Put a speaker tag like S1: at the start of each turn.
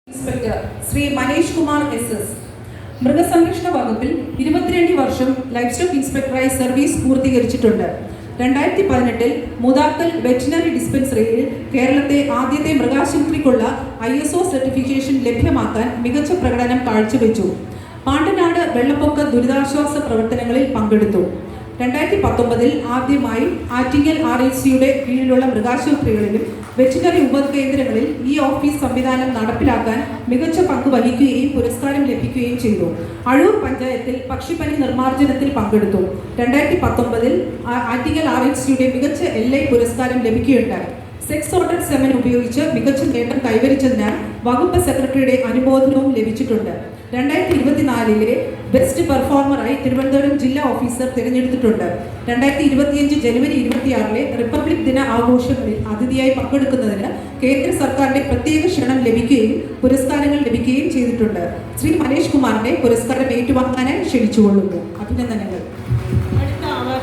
S1: Inspector Shri Manesh Kumar SS മൃഗസംരക്ഷണ വകുപ്പിൽ 22 വർഷം ലൈഫ് സ്റ്റോക്ക് ഇൻസ്പെക്ടറായി സർവീസ് പൂർത്തീകരിച്ചിട്ടുണ്ട്. 2018 മൂതാക്കൽ വെറ്റിനറി ഡിസ്പെൻസറിയിൽ കേരളത്തെ ആദ്യത്തെ മൃഗാശുപത്രിക്കുള്ള ISO സർട്ടിഫിക്കേഷൻ ലഭ്യമാക്കാൻ മികച്ച പ്രകടനം കാഴ്ചവെച്ചു. പാണ്ടനാട് വെള്ളപ്പൊക്ക ദുരിതാശ്വാസ പ്രവർത്തനങ്ങളിൽ പങ്കെടുത്തു. 2019 ആദ്യമായി ആറ്റിങ്ങൽ RHCയുടെ കീഴിലുള്ള മൃഗാശുപത്രികളിലും വെറ്റിനറി ഉപകേന്ദ്രങ്ങളിൽ ഈ ഓഫീസ് സംവിധാനം നടപ്പിലാക്കാൻ മികച്ച പങ്ക് വഹിക്കുകയും പുരസ്കാരം ലഭിക്കുകയും ചെയ്തു. അഴൂർ പഞ്ചായത്തിൽ പക്ഷിപ്പനി നിർമ്മാർജ്ജനത്തിൽ പങ്കെടുത്തു. 2019 ആറ്റിങ്ങൽ RHCയുടെ മികച്ച LI പുരസ്കാരം ലഭിക്കുകയുണ്ടായി. സെക്സ് ഓർഡർ സെമൻ ഉപയോഗിച്ച് മികച്ച നേട്ടം കൈവരിച്ചതിനാൽ വകുപ്പ് സെക്രട്ടറിയുടെ അനുമോദനവും ലഭിച്ചിട്ടുണ്ട്. 2024 ബെസ്റ്റ് പെർഫോമറായി തിരുവനന്തപുരം ജില്ലാ ഓഫീസർ തിരഞ്ഞെടുത്തിട്ടുണ്ട്. 2025 ജനുവരി 26 റിപ്പബ്ലിക് ദിന ആഘോഷങ്ങളിൽ അതിഥിയായി പങ്കെടുക്കുന്നതിന് കേന്ദ്ര സർക്കാരിന്റെ പ്രത്യേക ക്ഷണം ലഭിക്കുകയും പുരസ്കാരങ്ങൾ ലഭിക്കുകയും ചെയ്തിട്ടുണ്ട്. ശ്രീ മനേഷ് കുമാറിനെ പുരസ്കാരം ഏറ്റുവാങ്ങാനായി ക്ഷണിച്ചുകൊള്ളുന്നു. അഭിനന്ദനങ്ങൾ.